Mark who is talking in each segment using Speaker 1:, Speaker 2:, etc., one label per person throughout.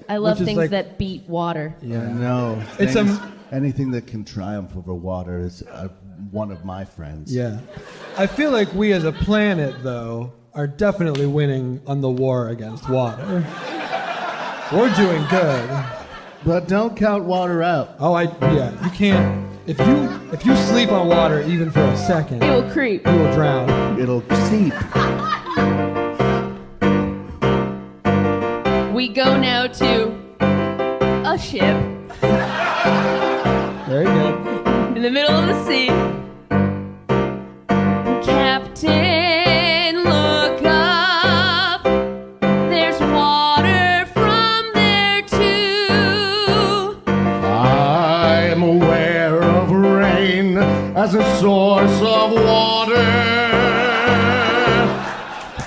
Speaker 1: I love things that beat water.
Speaker 2: Yeah, no.
Speaker 3: It's
Speaker 2: anything that can triumph over water is one of my friends.
Speaker 3: Yeah. I feel like we as a planet, though, are definitely winning on the war against water. We're doing good.
Speaker 2: But don't count water out.
Speaker 3: You can't. If you sleep on water even for a second,
Speaker 1: it will creep.
Speaker 3: You will drown.
Speaker 2: It'll seep.
Speaker 1: We go now to a ship.
Speaker 3: Very good.
Speaker 1: In the middle of the sea. Captain, look up. There's water from there too.
Speaker 2: I'm aware of rain as a source of water.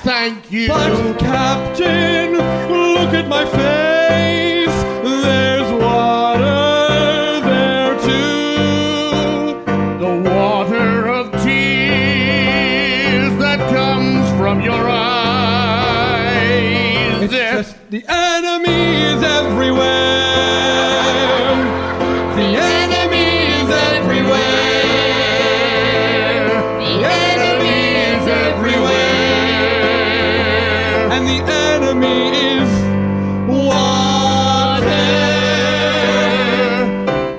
Speaker 2: Thank you.
Speaker 3: But Captain, look at my face. There's water there too.
Speaker 2: The water of tears that comes from your eyes.
Speaker 3: It's just the enemy is everywhere. The enemy is everywhere. The enemy is everywhere. And the enemy is water.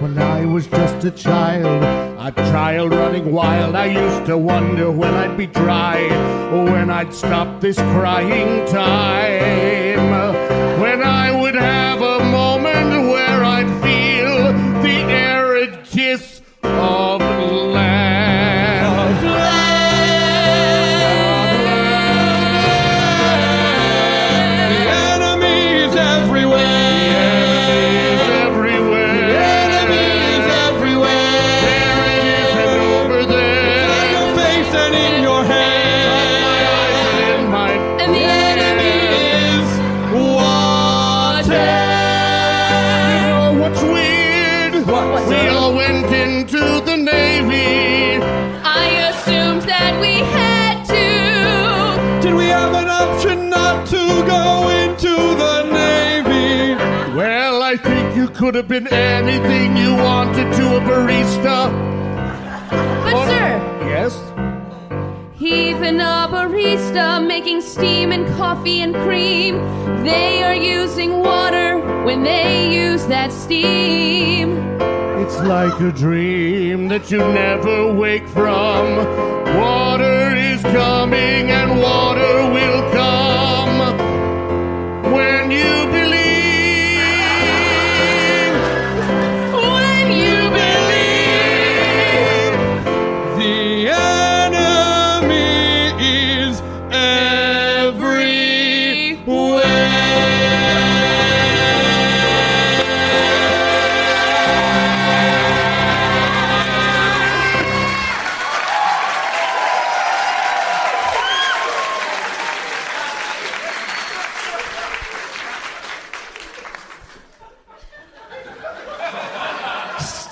Speaker 2: When I was just a child running wild, I used to wonder when I'd be dry, when I'd stop this crying time, when I would have a moment where I'd feel the arid kiss of land. Could have been anything you wanted to a barista.
Speaker 1: But sir.
Speaker 2: Yes?
Speaker 1: Even a barista making steam and coffee and cream, they are using water when they use that steam.
Speaker 2: It's like a dream that you never wake from. Water is coming and water will come when you believe.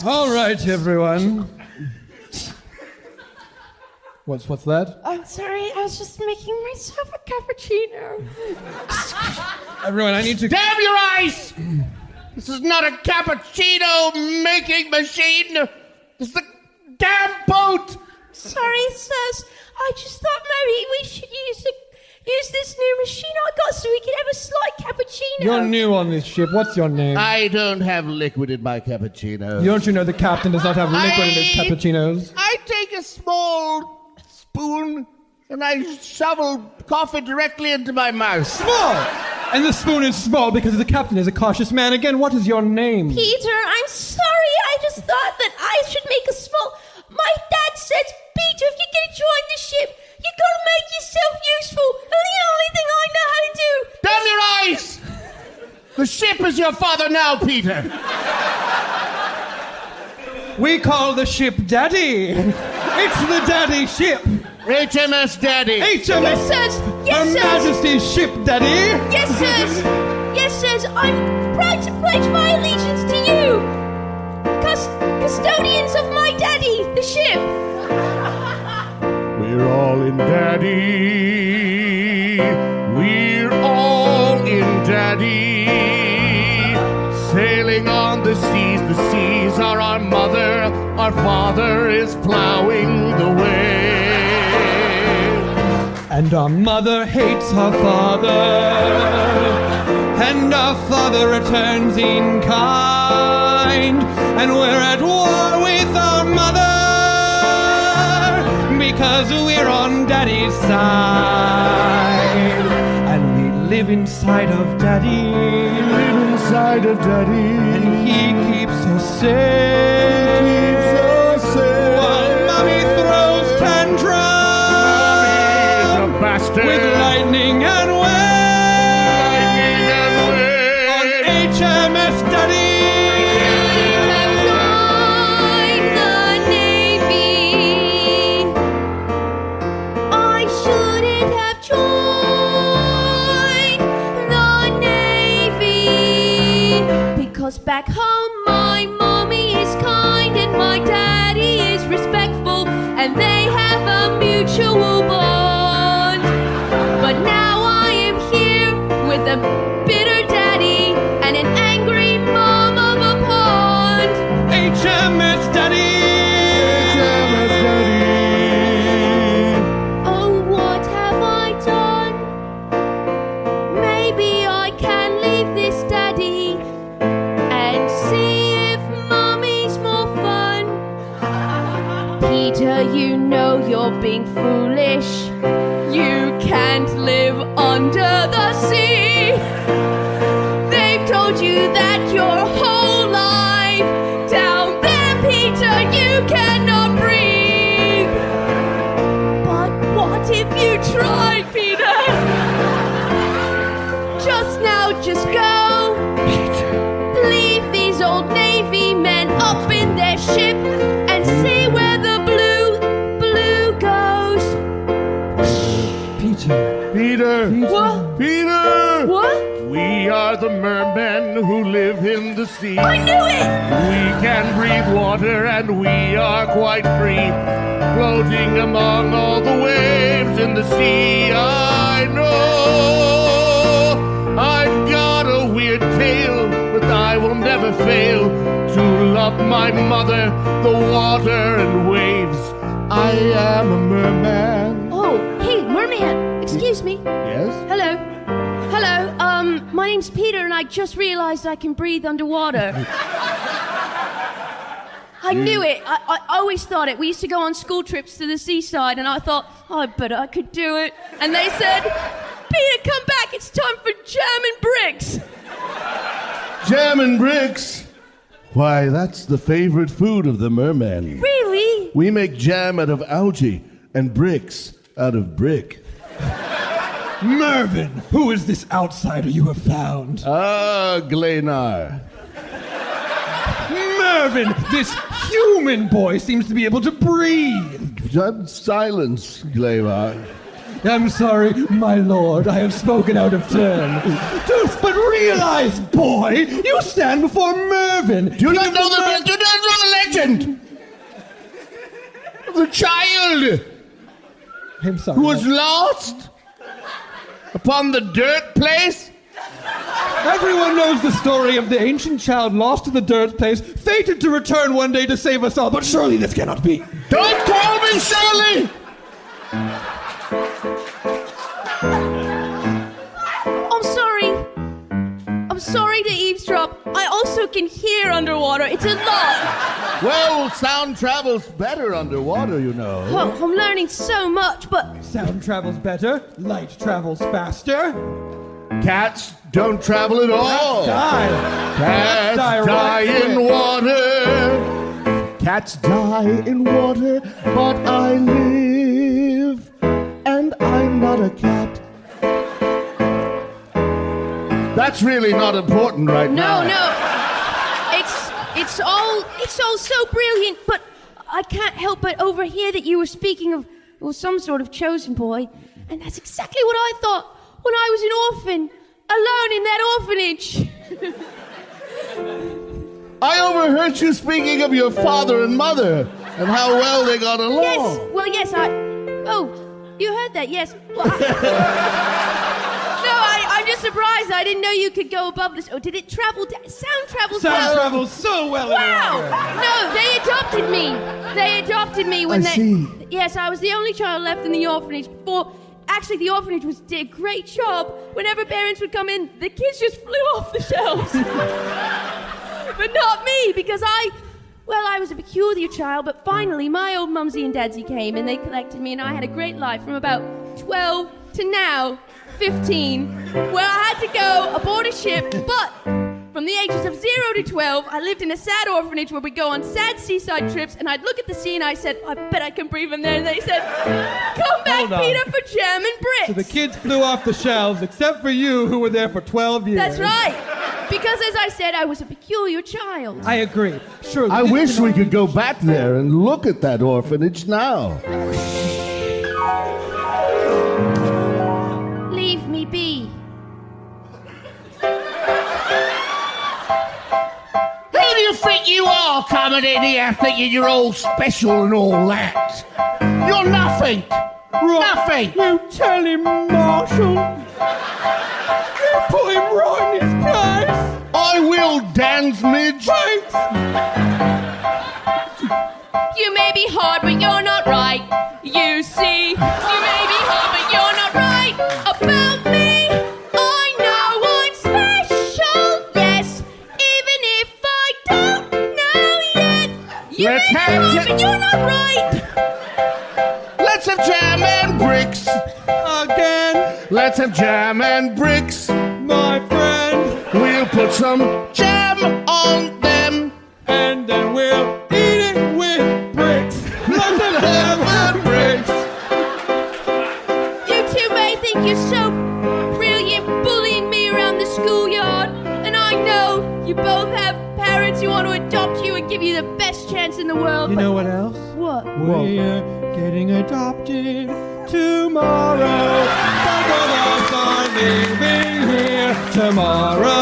Speaker 3: All right, everyone. What's that?
Speaker 1: I'm sorry, I was just making myself a cappuccino.
Speaker 3: Everyone, I need to...
Speaker 2: Damn your eyes! This is not a cappuccino making machine. This is the damn boat.
Speaker 1: Sorry, sirs. I just thought maybe we should use this new machine I got so we could have a slight cappuccino.
Speaker 3: You're new on this ship. What's your name?
Speaker 2: I don't have liquid in my cappuccino.
Speaker 3: Don't you know the captain does not have liquid in his cappuccinos?
Speaker 2: I take a small spoon and I shovel coffee directly into my mouth.
Speaker 3: Small! And the spoon is small because the captain is a cautious man. Again, what is your name?
Speaker 1: Peter, I'm sorry. I just thought that I should make a small... My dad says, Peter, if you're going to join the ship, you got to make yourself useful. And the only thing I know how to do...
Speaker 2: Damn your eyes! The ship is your father now, Peter.
Speaker 3: We call the ship Daddy. It's the Daddy ship.
Speaker 2: HMS Daddy.
Speaker 3: HMS.
Speaker 1: Yes, sirs. Yes,
Speaker 3: Her
Speaker 1: sirs.
Speaker 3: Majesty's ship, Daddy.
Speaker 1: Yes, sirs. Yes, sirs. I'm proud to pledge my allegiance to you. Custodians of my daddy, the ship.
Speaker 2: We're all in Daddy. We're all in and Daddy. Sailing on the seas are our mother. Our father is plowing the way.
Speaker 3: And our mother hates her father, and our father returns in kind, and we're at war with our mother because we're on Daddy's side, and we live inside of Daddy,
Speaker 2: Inside of Daddy,
Speaker 3: and he keeps us safe, while Mommy throws tantrums with lightning and on HMS Daddy.
Speaker 1: Join the Navy. I shouldn't have joined the Navy, because back home my mommy is kind and my daddy is respectful, and they have a mutual bond. But now I am here with a bitter daddy and an angry mom of a pond.
Speaker 3: HMS Daddy.
Speaker 2: HMS Daddy.
Speaker 1: Oh, what have I done? Maybe I can leave this daddy and see if mommy's more fun. Peter, you know you're being foolish. You can't live under the sea. They've told you that your whole life down there, Peter, you cannot breathe. But what if you tried, Peter? Just now, just go. Leave these old Navy men up in their ship and see where the blue goes.
Speaker 2: Peter.
Speaker 1: What?
Speaker 2: Peter.
Speaker 1: What?
Speaker 2: We are the mermen who live in the sea.
Speaker 1: I knew it!
Speaker 2: We can breathe water and we are quite free, floating among all the waves in the sea. I know I've got a weird tale, but I will never fail to love my mother, the water and waves. I am a merman.
Speaker 1: Oh, hey, merman. Excuse me.
Speaker 2: Yes?
Speaker 1: Hello. Hello. My name's Peter, and I just realized I can breathe underwater. I knew it. I always thought it. We used to go on school trips to the seaside, and I thought, oh, I bet I could do it. And they said, Peter, come back. It's time for jam and bricks.
Speaker 2: Jam and bricks. Why, that's the favorite food of the mermen.
Speaker 1: Really?
Speaker 2: We make jam out of algae and bricks out of brick.
Speaker 3: Mervyn, who is this outsider you have found?
Speaker 2: Ah, Glenar.
Speaker 3: Mervyn, this human boy seems to be able to breathe.
Speaker 2: Silence, Glenar.
Speaker 3: I'm sorry, my lord, I have spoken out of turn. But realize, boy, you stand before Mervyn.
Speaker 2: Do you not know the legend? Of the child
Speaker 3: I'm sorry.
Speaker 2: who was lost upon the dirt place?
Speaker 3: Everyone knows the story of the ancient child lost to the dirt place, fated to return one day to save us all, but surely this cannot be.
Speaker 2: Don't call me Shirley!
Speaker 1: I'm sorry to eavesdrop. I also can hear underwater. It's a lot.
Speaker 2: Well, sound travels better underwater, you know.
Speaker 1: Oh, I'm learning so much, but
Speaker 3: Sound travels better, light travels faster.
Speaker 2: Cats don't travel at all.
Speaker 3: Die.
Speaker 2: Cats
Speaker 3: die
Speaker 2: die
Speaker 3: right
Speaker 2: in
Speaker 3: quick.
Speaker 2: water. Cats die in water, but I live, and I'm not a cat. That's really not important right now.
Speaker 1: no. It's all so brilliant, but I can't help but overhear that you were speaking of some sort of chosen boy, and that's exactly what I thought when I was an orphan, alone in that orphanage.
Speaker 2: I overheard you speaking of your father and mother and how well they got along.
Speaker 1: Yes, Oh, you heard that, yes. Well, no, I'm just surprised. I didn't know you could go above this. Oh, did it travel? Sound travels
Speaker 3: Sound
Speaker 1: well.
Speaker 3: travels so well
Speaker 1: Wow!
Speaker 3: in the water.
Speaker 1: No, they adopted me. They adopted me when
Speaker 2: I see.
Speaker 1: Yes, I was the only child left in the orphanage before. Actually, the orphanage did a great job. Whenever parents would come in, the kids just flew off the shelves. But not me, because I was a peculiar child, but finally my old mumsy and dadsy came and they collected me and I had a great life from about 12 to now 15, where I had to go aboard a ship, but from the ages of 0 to 12, I lived in a sad orphanage where we'd go on sad seaside trips and I'd look at the sea and I said, I bet I can breathe in there. And they said, come back,
Speaker 3: Hold on.
Speaker 1: Peter, for jam and bricks.
Speaker 3: So the kids flew off the shelves, except for you, who were there for 12 years.
Speaker 1: That's right. Because as I said, I was a peculiar child.
Speaker 3: I agree. Sure.
Speaker 2: I wish we could go back there and look at that orphanage now.
Speaker 1: Leave me be.
Speaker 2: Who do you think you are coming in here thinking you're all special and all that? You're nothing. Nothing.
Speaker 3: You tell him, Marshall. You put him right in his place.
Speaker 2: I will, Dan's midge.
Speaker 3: Thanks.
Speaker 1: You may be hard, but you're not right. You see, you may be hard, but you're not right about me. I know I'm special, yes, even if I don't know yet. You
Speaker 2: Let's
Speaker 1: may be
Speaker 2: have
Speaker 1: hard,
Speaker 2: ja-
Speaker 1: but you're not right.
Speaker 2: Let's have jam and bricks.
Speaker 3: Again,
Speaker 2: Let's have jam and bricks.
Speaker 3: my friend.
Speaker 2: We'll put some jam on them.
Speaker 3: And then we'll eat it with bricks. Lots of ham and bricks.
Speaker 1: You two may think you're so brilliant bullying me around the schoolyard, and I know you both have parents who want to adopt you and give you the best chance in the world.
Speaker 3: You
Speaker 1: but
Speaker 3: know what else?
Speaker 1: what?
Speaker 3: We're getting adopted tomorrow. Both of us are leaving here tomorrow.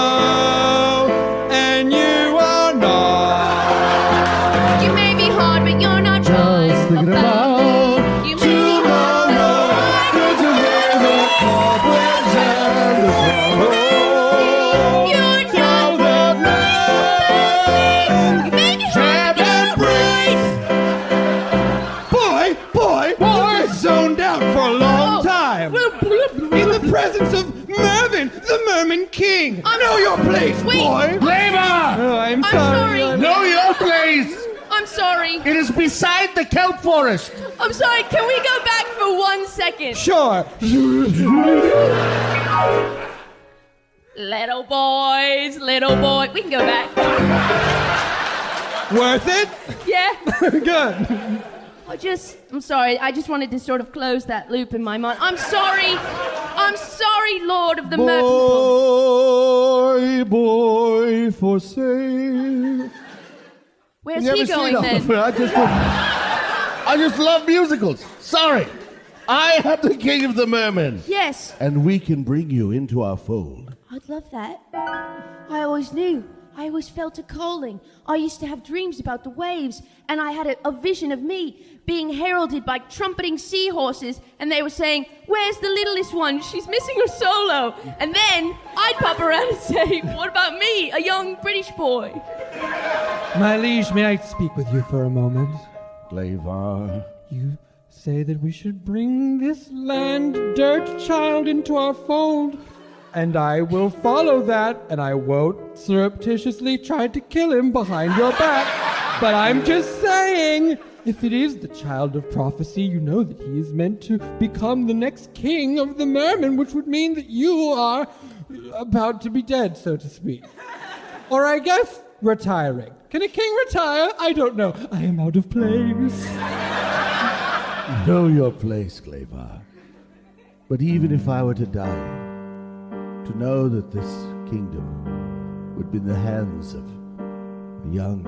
Speaker 3: And you are not.
Speaker 1: You may be hard, but you're not right.
Speaker 2: Just thinking about
Speaker 1: You may be hard,
Speaker 2: There's a river cobwebs and a sorrow.
Speaker 1: you're not right. You may be hard, but you're not right.
Speaker 3: Boy, zoned out for a long time. In the presence of Mervin, the Merman King. Know your place,
Speaker 1: Wait.
Speaker 3: boy.
Speaker 2: Labor!
Speaker 3: Oh, I'm
Speaker 1: sorry.
Speaker 2: Know your place!
Speaker 1: I'm sorry.
Speaker 2: It is beside the kelp forest.
Speaker 1: I'm sorry. Can we go back for 1 second?
Speaker 3: Sure.
Speaker 1: Little boys. We can go back.
Speaker 3: Worth it?
Speaker 1: Yeah.
Speaker 3: Good.
Speaker 1: I'm sorry. I just wanted to sort of close that loop in my mind. I'm sorry, Lord of the Mer.
Speaker 2: Boy, for sale.
Speaker 1: Where's
Speaker 2: You
Speaker 1: he
Speaker 2: ever seen
Speaker 1: going then?
Speaker 2: I just love musicals. Sorry. I am the king of the mermen.
Speaker 1: Yes,
Speaker 2: And we can bring you into our fold.
Speaker 1: I'd love that. I always knew. I always felt a calling. I used to have dreams about the waves, and I had a vision of me being heralded by trumpeting seahorses, and they were saying, "Where's the littlest one? She's missing her solo." And then I'd pop around and say, "What about me, a young British boy?"
Speaker 3: My liege, may I speak with you for a moment?
Speaker 2: Glavar.
Speaker 3: You say that we should bring this land dirt child into our fold. And I will follow that, and I won't surreptitiously try to kill him behind your back. But I'm just saying, if it is the child of prophecy, you know that he is meant to become the next king of the mermen, which would mean that you are about to be dead, so to speak. Or I guess retiring. Can a king retire? I don't know. I am out of place.
Speaker 2: Know your place, Glavar. But even if I were to die, to know that this kingdom would be in the hands of a young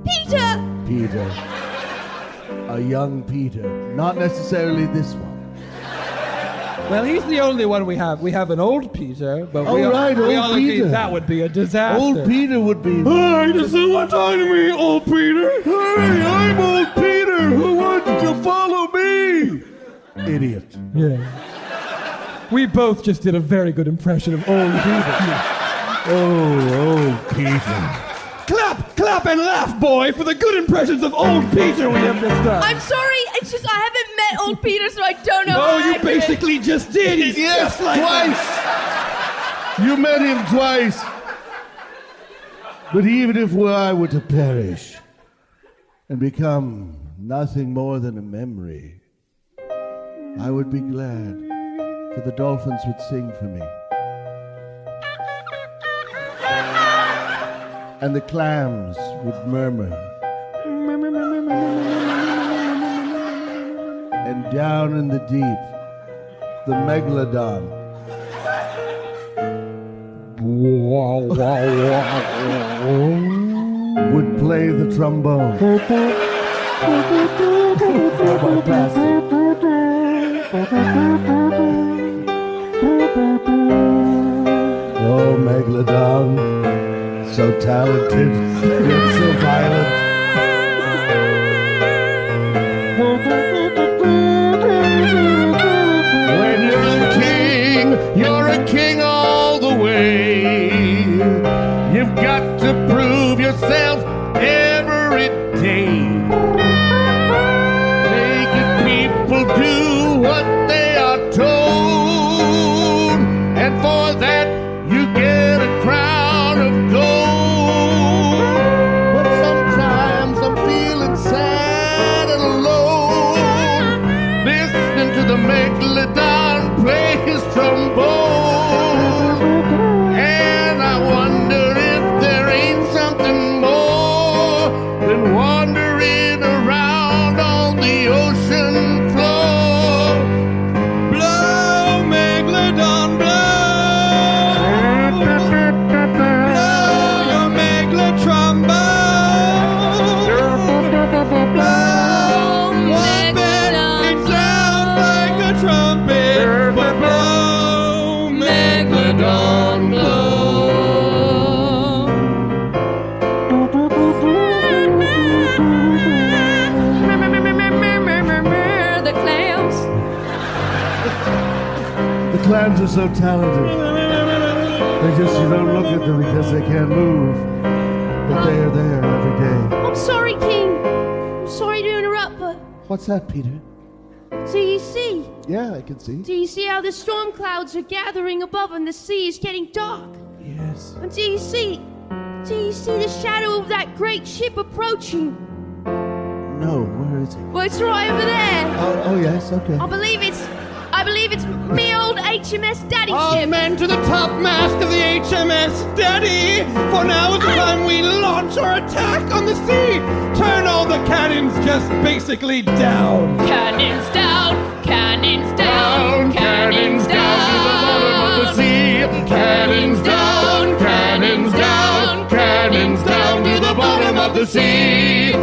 Speaker 1: Peter!
Speaker 2: Peter. A young Peter. Not necessarily this one.
Speaker 3: Well, he's the only one we have. We have an old Peter, but
Speaker 2: Oh,
Speaker 3: we
Speaker 2: right,
Speaker 3: we
Speaker 2: old
Speaker 3: all agree
Speaker 2: Peter.
Speaker 3: that would be a disaster.
Speaker 2: Old Peter would be.
Speaker 3: Hey, this is what talking to me, old Peter.
Speaker 2: Hey, I'm old Peter. Who wants to follow me? Idiot.
Speaker 3: Yeah. We both just did a very good impression of old Peter.
Speaker 2: Oh, Peter.
Speaker 3: Clap and laugh, boy, for the good impressions of old Peter we have just done.
Speaker 1: I'm sorry, it's just I haven't met old Peter, so I don't know.
Speaker 3: Oh, you basically just did. He's
Speaker 2: Yes,
Speaker 3: just like
Speaker 2: twice. You met him twice. But even if I were to perish and become nothing more than a memory, I would be glad, for the dolphins would sing for me. And the clams would murmur. And down in the deep, the Megalodon would play the trombone. Oh, Megalodon, so talented, yet so violent. When you're a king all the way. You've got to prove yourself every day. Making people do what they are told, and for that you get a crown of gold. But sometimes I'm feeling sad and alone, listening to the Megalodon play his trombone, and I wonder if there ain't something more than wandering around on the ocean floor. Blow, Megalodon, blow. Blow your Megalotrombone. Blow, Megalodon, it sounds like a trumpet. But blow, Megalodon, blow.
Speaker 1: The clams.
Speaker 2: The clams are so talented. You don't look at them because they can't move. But they are there every day.
Speaker 1: I'm sorry, King. I'm sorry to interrupt, but
Speaker 2: What's that, Peter?
Speaker 1: do you see?
Speaker 2: Yeah, I can see.
Speaker 1: Do you see how the storm clouds are gathering above and the sea is getting dark?
Speaker 2: Yes.
Speaker 1: And do you see the shadow of that great ship approaching?
Speaker 2: No, where is it?
Speaker 1: Well, it's right over there.
Speaker 2: Oh yes, okay.
Speaker 1: I believe it's me old HMS Daddy
Speaker 3: All
Speaker 1: ship.
Speaker 3: men to the topmast of the HMS Daddy! For now is the time we launch our attack on the sea! Turn all the cannons just basically down!
Speaker 1: Cannons down, cannons down, cannons down
Speaker 2: to the bottom of the sea. Cannons down, cannons down, cannons down to the bottom of the sea.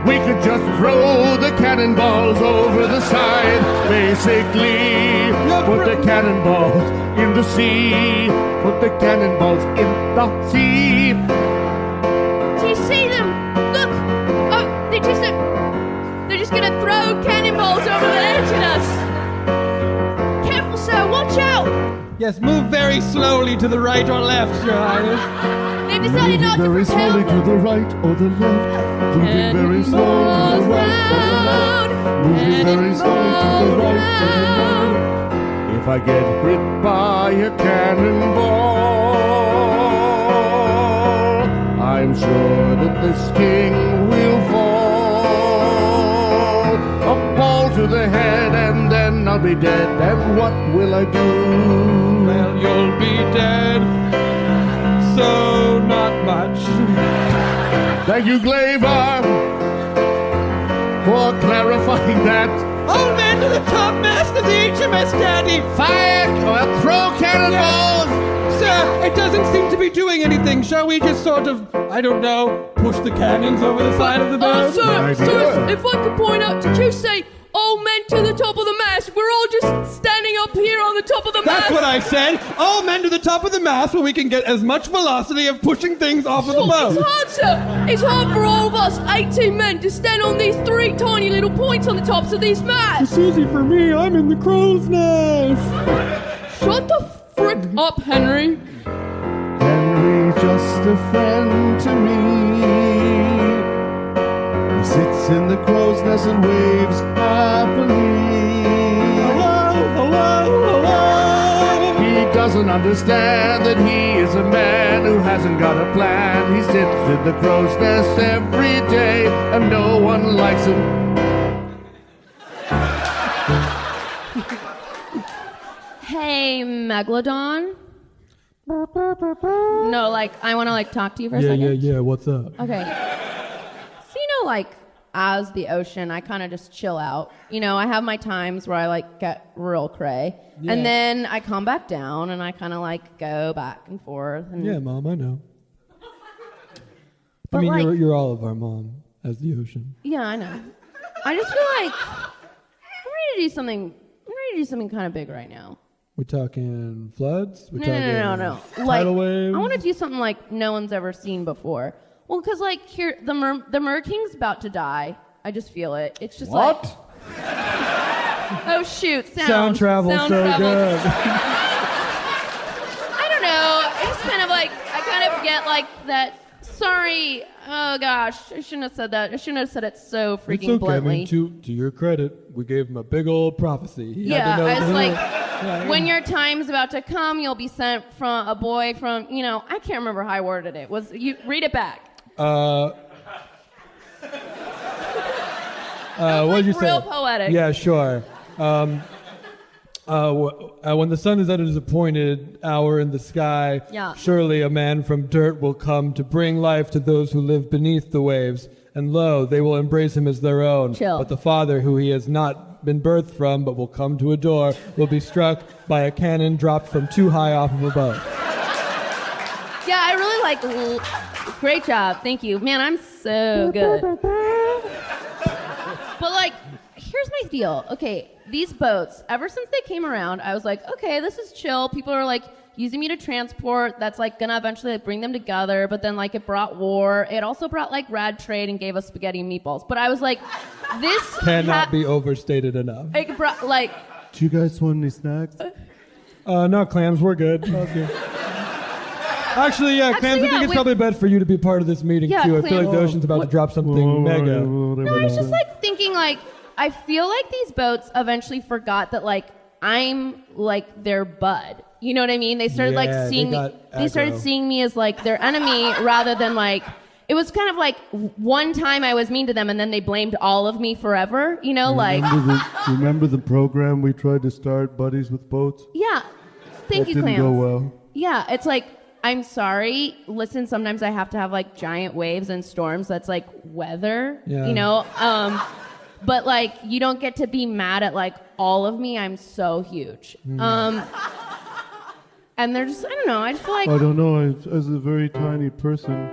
Speaker 2: We could just throw the cannonballs over the side, basically. Put the cannonballs in the sea. Put the cannonballs in the sea.
Speaker 1: Do you see them? Look! Oh, they're just gonna throw cannonballs over the edge at us. Careful, sir, watch out!
Speaker 3: Yes, move very slowly to the right or left, Your Highness.
Speaker 1: They've decided not to
Speaker 2: Very slowly
Speaker 1: propel.
Speaker 2: to the right or the left. Moving very slowly to the right or the left. Moving very slowly to the right or the left. If I get hit by a cannonball, I'm sure that this king will fall. A ball to the head and then I'll be dead. And what will I do?
Speaker 3: Well, you'll be dead. So not much.
Speaker 2: Thank you, Glaver, for clarifying that.
Speaker 3: All men to the topmast of the HMS Daddy!
Speaker 2: Fire! Well, throw cannonballs!
Speaker 3: Sir, it doesn't seem to be doing anything. Shall we just sort of, I don't know, push the cannons over the side of the boat?
Speaker 1: Sir, if I could point out, did you say all men to the top of the mast? We're all just standing up here on the top of the mast.
Speaker 3: That's what I said. All men to the top of the mast where we can get as much velocity of pushing things off of the
Speaker 1: It's
Speaker 3: boat.
Speaker 1: hard, sir. It's hard for all of us 18 men to stand on these 3 tiny little points on the tops of these masts.
Speaker 3: It's easy for me. I'm in the crow's nest.
Speaker 1: shut the frick up, Henry.
Speaker 2: Henry's just a friend to me. He sits in the crow's nest and waves happily. Hello. He doesn't understand that he is a man who hasn't got a plan. He sits in the crow's nest every day and no one likes him.
Speaker 1: Hey, Megalodon. No, like, I want to, like, talk to you for a second.
Speaker 3: Yeah, what's up?
Speaker 1: Okay. So, you know, like, as the ocean, I kind of just chill out. You know, I have my times where I, like, get real cray.
Speaker 3: Yeah.
Speaker 1: And then I come back down and I kind of, like, go back and forth. And
Speaker 3: Yeah, Mom, I know.
Speaker 1: But
Speaker 3: I mean,
Speaker 1: like,
Speaker 3: you're all of our mom as the ocean.
Speaker 1: Yeah, I know. I just feel like I'm ready to do something kind of big right now.
Speaker 3: We're talking floods? We're
Speaker 1: No.
Speaker 3: talking
Speaker 1: Like,
Speaker 3: tidal waves?
Speaker 1: I want to do something like no one's ever seen before. Well, because like here, the Mer King's about to die. I just feel it. It's just
Speaker 2: What?
Speaker 1: Oh shoot!
Speaker 3: Sound travel so good.
Speaker 1: I don't know. It's kind of like I kind of get like that. Sorry. Oh gosh, I shouldn't have said that. I shouldn't have said it so freaking
Speaker 3: It's okay.
Speaker 1: bluntly.
Speaker 3: I mean, to your credit, we gave him a big old prophecy. He had
Speaker 1: Yeah,
Speaker 3: to know
Speaker 1: it's
Speaker 3: the-
Speaker 1: like
Speaker 3: Yeah.
Speaker 1: when your time's about to come, you'll be sent from a boy from, you know, I can't remember how I worded it. You read it back.
Speaker 3: What did you say?
Speaker 1: Real poetic.
Speaker 3: Yeah, sure. When the sun is at his appointed hour in the sky,
Speaker 1: Yeah.
Speaker 3: surely a man from dirt will come to bring life to those who live beneath the waves. And lo, they will embrace him as their own.
Speaker 1: Chill.
Speaker 3: But the father, who he has not been birthed from, but will come to adore, will be struck by a cannon dropped from too high off of a boat.
Speaker 1: Yeah, I really like. Great job, thank you, man. I'm so good. But like, here's my deal. Okay, these boats. Ever since they came around, I was like, okay, this is chill. People are like using me to transport. That's like gonna eventually like, bring them together. But then like it brought war. It also brought like rad trade and gave us spaghetti and meatballs. But I was like, this
Speaker 3: Cannot be overstated enough.
Speaker 1: It brought like.
Speaker 2: Do you guys want any snacks?
Speaker 3: No, clams, we're good. Okay. Actually, yeah, clams, I
Speaker 1: yeah,
Speaker 3: think it's
Speaker 1: we-
Speaker 3: probably best for you to be part of this meeting,
Speaker 1: Yeah,
Speaker 3: too. I feel like the
Speaker 1: clams.
Speaker 3: ocean's about to drop something mega.
Speaker 1: No, I was just like thinking like I feel like these boats eventually forgot that like I'm like their bud. You know what I mean? They started
Speaker 3: Yeah,
Speaker 1: like
Speaker 3: they
Speaker 1: seeing me.
Speaker 3: got
Speaker 1: They started
Speaker 3: aggro.
Speaker 1: seeing me as like their enemy rather than like. It was kind of like one time I was mean to them and then they blamed all of me forever. You know, like
Speaker 2: Remember the program we tried to start, Buddies with Boats?
Speaker 1: yeah. Thank you,
Speaker 2: That
Speaker 1: Clams.
Speaker 2: didn't go well.
Speaker 1: Yeah, it's like, I'm sorry. Listen, sometimes I have to have like giant waves and storms. That's like weather,
Speaker 3: Yeah.
Speaker 1: you know? But like, you don't get to be mad at like all of me. I'm so huge. And they're just, I don't know. I just feel like,
Speaker 2: I don't know, as a very tiny person,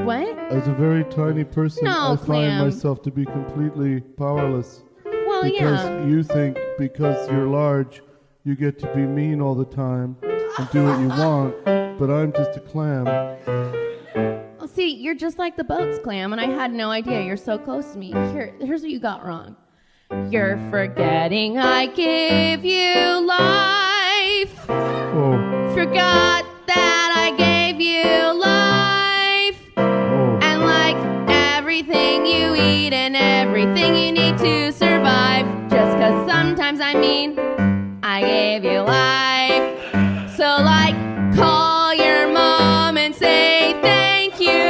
Speaker 1: what?
Speaker 2: as a very tiny person,
Speaker 1: No,
Speaker 2: I find
Speaker 1: Clam.
Speaker 2: myself to be completely powerless.
Speaker 1: Well,
Speaker 2: Because
Speaker 1: yeah.
Speaker 2: you think because you're large, you get to be mean all the time and do what you want, but I'm just a clam.
Speaker 1: Well, see, you're just like the boats, Clam, and I had no idea. You're so close to me. Here's what you got wrong. You're forgetting I gave you life.
Speaker 2: Oh,
Speaker 1: Forgot that I gave you life.
Speaker 2: oh.
Speaker 1: And like everything you eat and everything you need to survive. Just 'cause sometimes I mean, I gave you life. So like, call your mom and say thank you.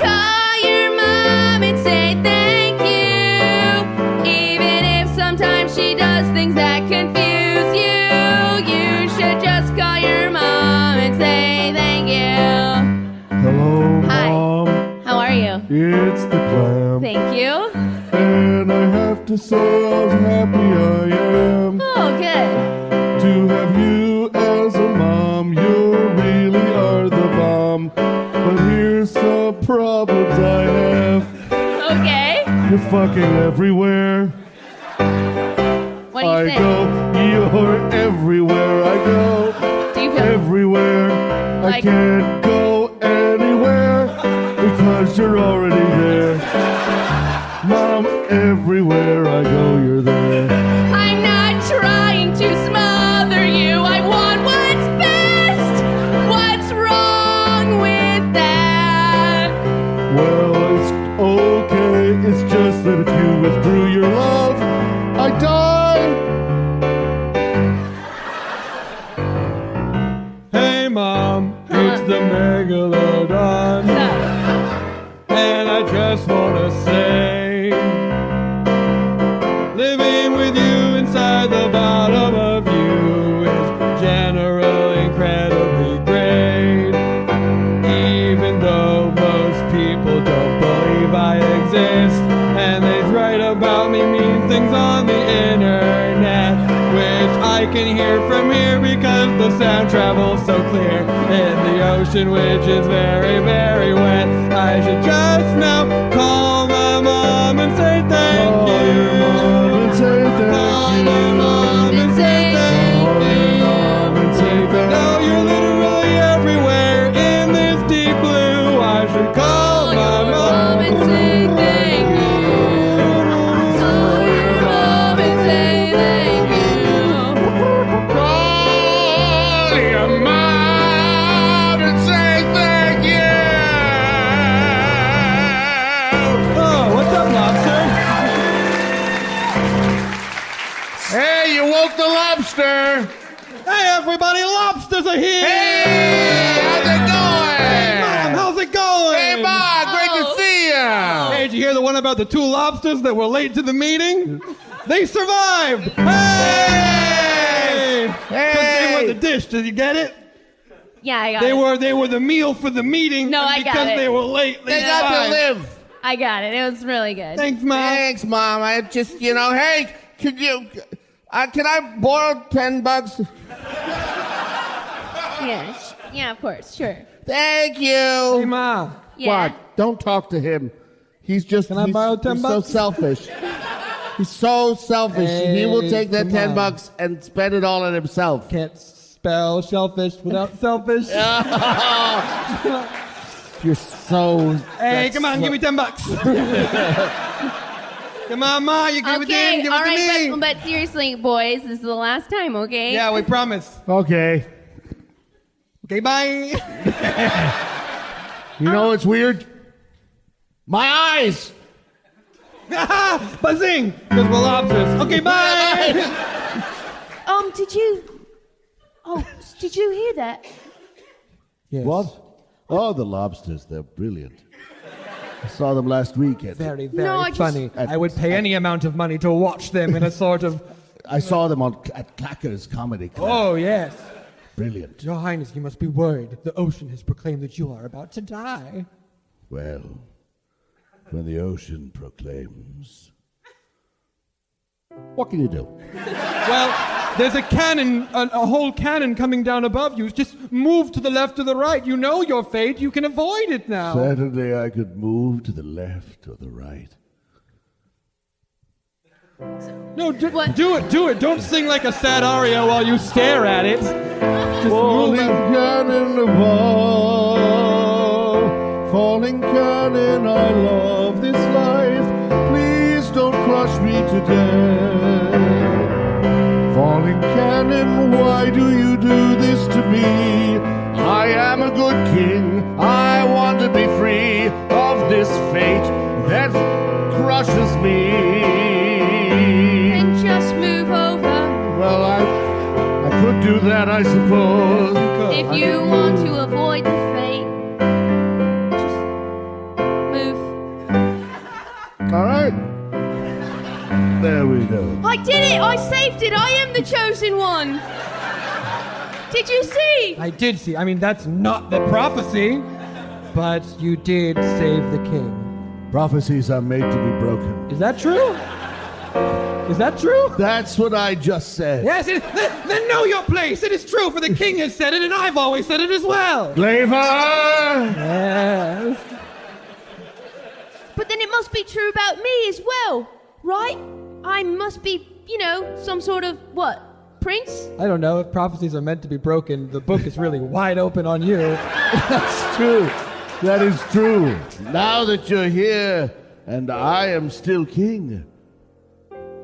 Speaker 1: Call your mom and say thank you. Even if sometimes she does things that confuse you, you should just call your mom and say thank you.
Speaker 2: Hello,
Speaker 1: Hi.
Speaker 2: Mom.
Speaker 1: How are you?
Speaker 2: It's the clam.
Speaker 1: Thank you.
Speaker 2: And I have to say how happy I am
Speaker 1: Oh, good.
Speaker 2: to have you as a mom. You really are the bomb. But here's some problems I have.
Speaker 1: Okay.
Speaker 2: You're fucking everywhere.
Speaker 1: What do you
Speaker 2: I
Speaker 1: think?
Speaker 2: go, you're everywhere I go.
Speaker 1: Do you feel
Speaker 2: Everywhere. I
Speaker 1: Like-
Speaker 2: can't go anywhere because you're already there. Mom, everywhere I go, you're there.
Speaker 1: I'm not trying to smother
Speaker 3: Mom, it's the Megalodon. And I just wanna say, living with you inside the bottom of you is generally incredibly great. Even though most people don't believe I exist, and they write about me mean things on the internet, which I can hear from here because the sound travels so clear in the ocean, which is very, very wet. I should just now call my mom and say thank you. Call your mom and say thank you. Now you're literally everywhere in this deep blue. I should call my mom and say thank you.
Speaker 1: Call your mom and say thank you.
Speaker 2: Call your mom and say thank you.
Speaker 3: Oh, what's up, lobster?
Speaker 2: Hey, you woke the lobster.
Speaker 3: Hey, everybody, lobsters are here.
Speaker 2: Hey, how's it going?
Speaker 3: Mom, how's it going?
Speaker 2: Hey, Ma, great to see you.
Speaker 3: Hey, did you hear the one about the two lobsters that were late to the meeting? They survived! Hey! They were the dish, did you get it?
Speaker 1: Yeah, I got
Speaker 3: They
Speaker 1: it.
Speaker 3: were the meal for the meeting.
Speaker 1: No,
Speaker 3: and
Speaker 1: I got
Speaker 3: because
Speaker 1: it.
Speaker 3: they were late,
Speaker 2: They got to live.
Speaker 1: I got it. It was really good.
Speaker 3: Thanks, Mom.
Speaker 2: Thanks, Mom. I just, hey, can I borrow $10?
Speaker 1: Yeah, of course, sure.
Speaker 2: Thank you.
Speaker 3: Hey, Ma.
Speaker 1: Yeah.
Speaker 2: What? Don't talk to him. He's just
Speaker 3: Can I borrow $10?
Speaker 2: he's so selfish. He's so selfish. He will
Speaker 3: Hey,
Speaker 2: take that
Speaker 3: come on.
Speaker 2: $10 and spend it all on himself.
Speaker 3: Can't spell shellfish without selfish.
Speaker 2: You're so.
Speaker 3: Hey,
Speaker 2: that's
Speaker 3: come on, give me $10. Come on, Ma, you give it to him, give
Speaker 1: all
Speaker 3: it to
Speaker 1: right,
Speaker 3: me.
Speaker 1: but seriously, boys, this is the last time, okay?
Speaker 3: Yeah, we promise.
Speaker 2: Okay.
Speaker 3: Okay, bye.
Speaker 2: You know what's weird? My eyes.
Speaker 3: Buzzing, because we're lobsters. Okay, bye.
Speaker 1: Did you hear that?
Speaker 3: Yes.
Speaker 2: What? Oh, the lobsters. They're brilliant. I saw them last weekend.
Speaker 3: Very,
Speaker 1: No, I
Speaker 3: very
Speaker 1: just-
Speaker 3: funny. I would pay any amount of money to watch them in a sort of...
Speaker 2: I saw them at Clacker's Comedy Club.
Speaker 3: Oh, yes.
Speaker 2: Brilliant.
Speaker 3: Your Highness, you must be worried. The ocean has proclaimed that you are about to die.
Speaker 2: Well, when the ocean proclaims, what can you do?
Speaker 3: Well, there's a cannon, a whole cannon coming down above you. Just move to the left or the right. You know your fate. You can avoid it now.
Speaker 2: Certainly I could move to the left or the right.
Speaker 3: No,
Speaker 1: What?
Speaker 3: do it. Don't sing like a sad aria while you stare at it. Just move
Speaker 2: Falling
Speaker 3: it.
Speaker 2: cannon above, falling cannon, I love this life. Please don't crush me to death. Falling cannon, why do you do this to me? I am a good king, I want to be free of this fate that crushes me.
Speaker 1: Then just move over.
Speaker 2: Well, I could do that, I suppose.
Speaker 1: If you want to avoid the fate, just move.
Speaker 2: All right. There we go.
Speaker 1: I did it! I saved it! I am the chosen one! Did you see?
Speaker 3: I did see. I mean, that's not the prophecy, but you did save the king.
Speaker 2: Prophecies are made to be broken.
Speaker 3: Is that true? Is that true?
Speaker 2: That's what I just said.
Speaker 3: Yes, then know your place. It is true, for the king has said it, and I've always said it as well.
Speaker 2: Flavor!
Speaker 3: Yes.
Speaker 1: But then it must be true about me as well, right? I must be, some sort of, prince?
Speaker 3: I don't know. If prophecies are meant to be broken, the book is really wide open on you.
Speaker 2: That's true. That is true. Now that you're here and I am still king,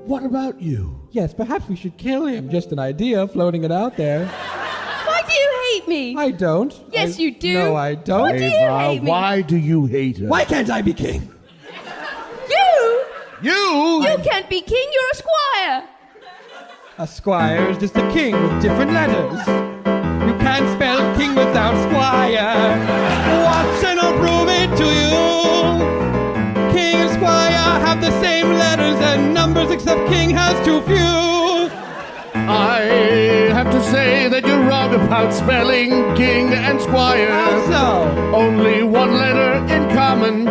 Speaker 2: what about you?
Speaker 3: Yes, perhaps we should kill him. Just an idea, floating it out there.
Speaker 1: Why do you hate me?
Speaker 3: I don't.
Speaker 1: Yes, you do.
Speaker 3: No, I don't.
Speaker 1: What do you
Speaker 2: Ava,
Speaker 1: hate me?
Speaker 2: why do you hate her?
Speaker 3: Why can't I be king?
Speaker 1: You?
Speaker 2: You?
Speaker 1: You can't be king, you're a squire.
Speaker 3: A squire is just a king with different letters. You can't spell king without squire. Watch and I'll prove it to you. King and squire have the same letters and numbers, except king has too few.
Speaker 2: I have to say that you're wrong about spelling king and squire.
Speaker 3: How so?
Speaker 2: Only one letter in common.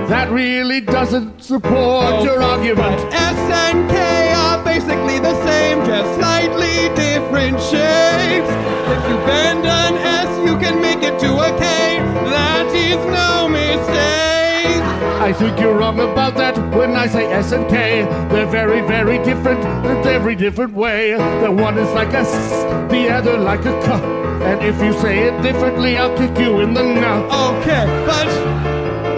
Speaker 2: That really doesn't support your argument.
Speaker 3: S and K are basically the same, just slightly different shapes. If you bend an S, you can make it to a K. That is no mistake.
Speaker 2: I think you're wrong about that when I say S and K. They're very, very different in every different way. The one is like a S, the other like a K. And if you say it differently, I'll kick you in the nuts.
Speaker 3: Okay, but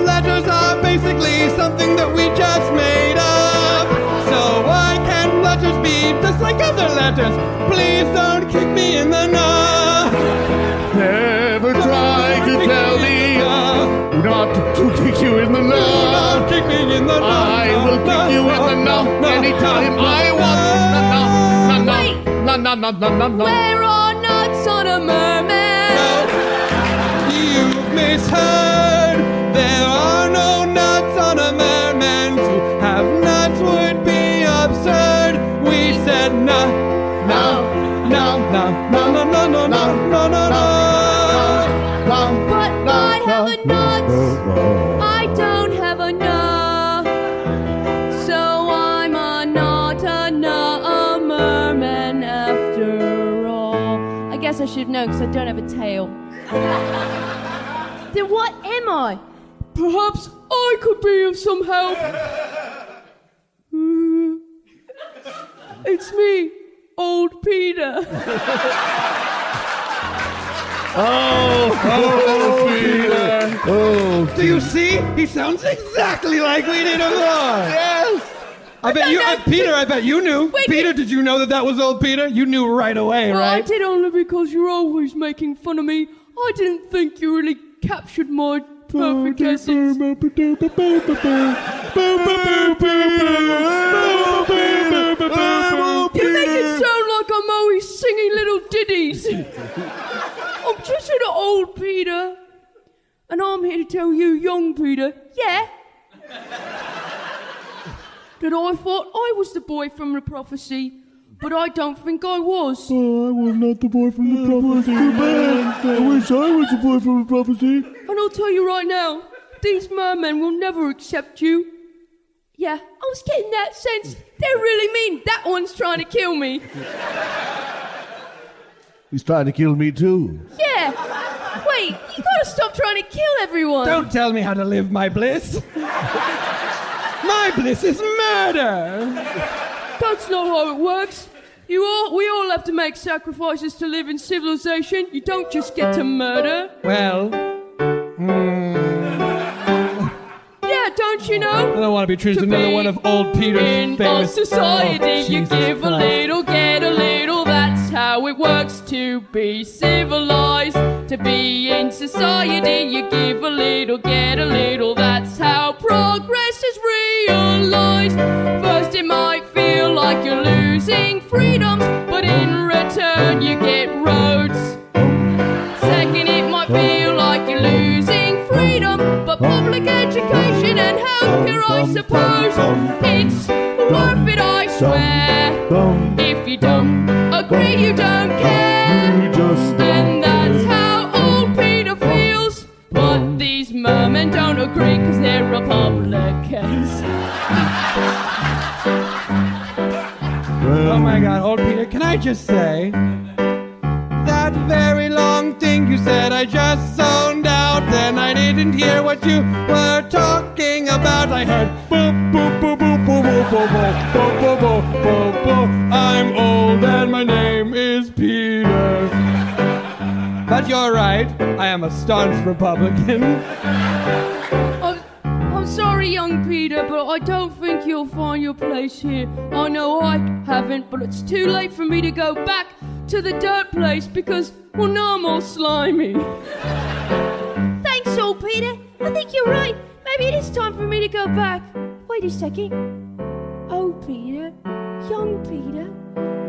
Speaker 3: letters are basically something that we just made up. So why can't letters be just like other letters? Please don't kick me in the nuts.
Speaker 2: Never try to tell me not to kick you in the nuts.
Speaker 3: Don't kick me in the nuts.
Speaker 2: I will kick you in the nuts anytime I want. No.
Speaker 1: Where are nuts on a merman?
Speaker 3: You've misheard. There are no nuts on a merman. To have nuts would be absurd. We said no.
Speaker 1: But I have a nuts. I don't have a nut. So I'm not a merman after all. I guess I should know because I don't have a tail. Then what am I? Perhaps I could be of some help. It's me, old Peter.
Speaker 2: Oh, Peter. Oh,
Speaker 3: Do you see? He sounds exactly like we did before.
Speaker 2: yes.
Speaker 3: I bet you knew.
Speaker 1: Wait,
Speaker 3: Peter, did you know that was old Peter? You knew right away,
Speaker 1: Well, I
Speaker 3: right?
Speaker 1: did only because you're always making fun of me. I didn't think you really captured my perfect essence. You make it sound like I'm always singing little ditties. I'm just an old Peter. And I'm here to tell you, young Peter, yeah, that I thought I was the boy from the prophecy, but I don't think I was.
Speaker 2: Oh, I was not the boy from the prophecy. Too bad. I wish I was the boy from the prophecy.
Speaker 1: And I'll tell you right now, these mermen will never accept you. Yeah, I was getting that sense. They're really mean. That one's trying to kill me.
Speaker 2: He's trying to kill me too.
Speaker 1: Yeah. Wait, you gotta stop trying to kill everyone.
Speaker 3: Don't tell me how to live my bliss. My bliss is murder.
Speaker 1: That's not how it works. We all have to make sacrifices to live in civilization. You don't just get to murder.
Speaker 3: Well,
Speaker 1: Yeah, don't you
Speaker 3: I
Speaker 1: know?
Speaker 3: don't want to be treated as another one of old Peter's
Speaker 1: In our
Speaker 3: famous...
Speaker 1: society,
Speaker 3: Oh,
Speaker 1: you
Speaker 3: Jesus
Speaker 1: give a
Speaker 3: Christ.
Speaker 1: little, get a little. That's how it works to be civilized. To be in society, you give a little, get a little. That's how progress is realized. First, it might feel like you're losing freedoms, but in return, you get roads. Second, it might feel like you're losing freedom, but public education and healthcare, I suppose, it's worth it, I swear. If you don't agree, you don't care. And that's how old Peter feels. But these mermen don't agree because they're Republicans.
Speaker 3: Oh my God, old Peter, can I just say, that very long thing you said, I just zoned out and I didn't hear what you were talking about. I heard boop, boop, boop, boop, boop, boop, boop, boop, boop, boop, boop, boop. I'm old and my name is Peter. But you're right, I am a staunch Republican.
Speaker 1: I'm sorry, young Peter, but I don't think you'll find your place here. I know I haven't, but it's too late for me to go back to the dirt place because, well, now I'm all slimy. Thanks, old Peter. I think you're right. Maybe it is time for me to go back. Wait a second. Old Peter, young Peter,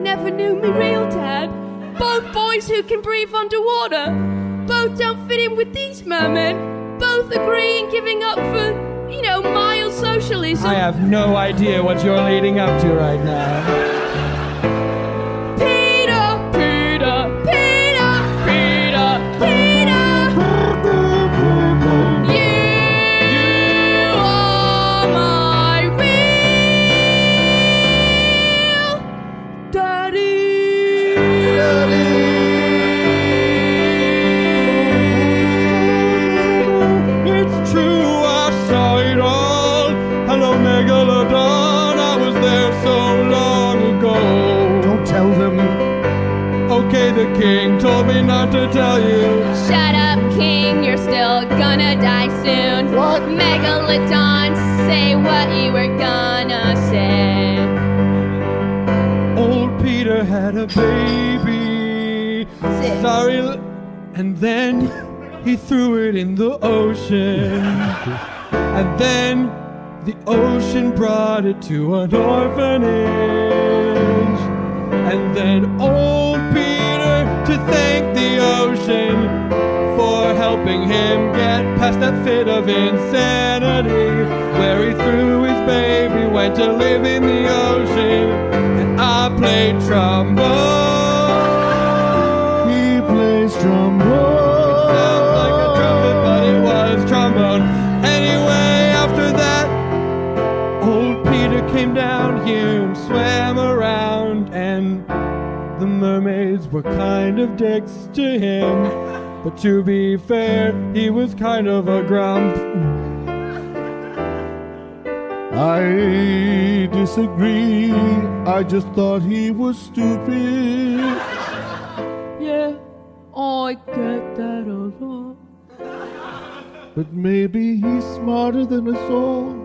Speaker 1: never knew me real dad. Both boys who can breathe underwater. Both don't fit in with these mermen. Both agree in giving up for, mild socialism.
Speaker 3: I have no idea what you're leading up to right now.
Speaker 1: Peter, Peter, Peter, Peter, Peter. You are my real daddy.
Speaker 3: It's true, I saw it all. Hello, Megalodon, I was there so long ago.
Speaker 2: Don't tell them.
Speaker 3: Okay, the king told me not to tell you.
Speaker 1: Shut up, King, you're still gonna die soon.
Speaker 2: What?
Speaker 1: Megalodon, say what you were gonna say.
Speaker 3: Old Peter had a baby.
Speaker 1: Sick.
Speaker 3: Sorry, and then he threw it in the ocean. And then the ocean brought it to an orphanage. And then old Peter, to thank the ocean for helping him get past that fit of insanity, where he threw his baby, went to live in the ocean. And I played trombone.
Speaker 2: He plays trombone.
Speaker 3: Sounds like a trumpet, but it was trombone. Anyway, after that, old Peter came down here and swam around, and the mermaids were kind of dicks to him. But to be fair, he was kind of a grump.
Speaker 2: I disagree. I just thought he was stupid.
Speaker 1: Yeah, I get that a lot.
Speaker 2: But maybe he's smarter than us all.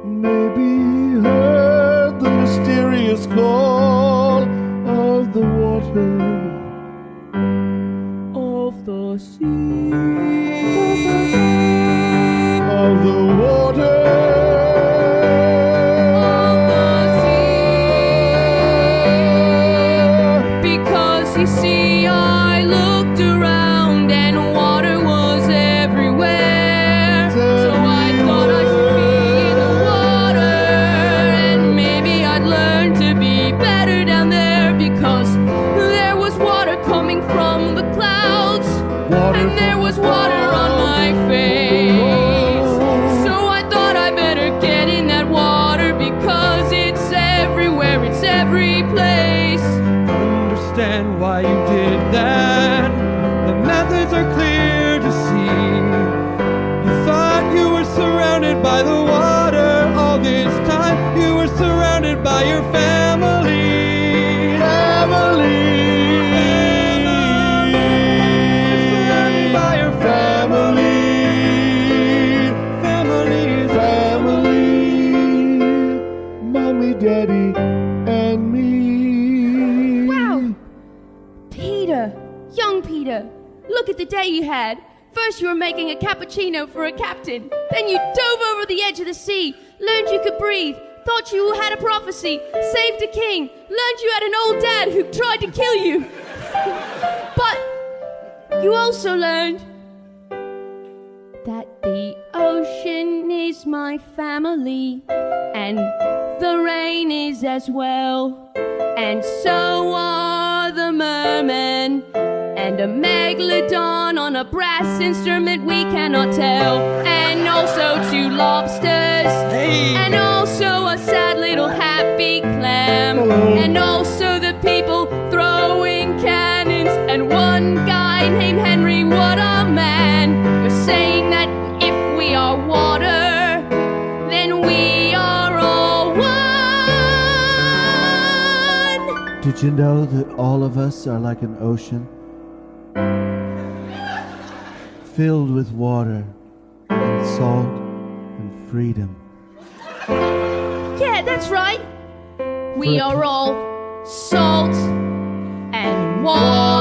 Speaker 2: Maybe he heard the mysterious call of the water,
Speaker 1: Of the sea.
Speaker 2: of the water.
Speaker 1: Because you see, I looked around and water was everywhere. So I thought I should be in the water, and maybe I'd learn to be better down there, because there was water coming from the clouds, and there was water on my face. So I thought I better get in that water, because it's everywhere, it's every place.
Speaker 3: Understand why you did that. The methods are clear to see. You thought you were surrounded by the water. All this time you were surrounded by your family. Surrounded by your family.
Speaker 2: Mommy, Daddy, and me.
Speaker 1: Wow! Peter, young Peter, look at the day you had. First you were making a cappuccino for a captain. Then you dove over the edge of the sea, learned you could breathe, thought you had a prophecy, saved a king, learned you had an old dad who tried to kill you. But you also learned that the ocean is my family, and the rain is as well, and so are the mermen, and a megalodon on a brass instrument we cannot tell, and also 2 lobsters, and also a sad little happy clam, and also the people throwing cannons, and one guy named Henry. What a man! You're saying that if we are water, then we are all one.
Speaker 4: Did you know that all of us are like an ocean? Filled with water and salt and freedom.
Speaker 1: Yeah, that's right. We are all salt and water.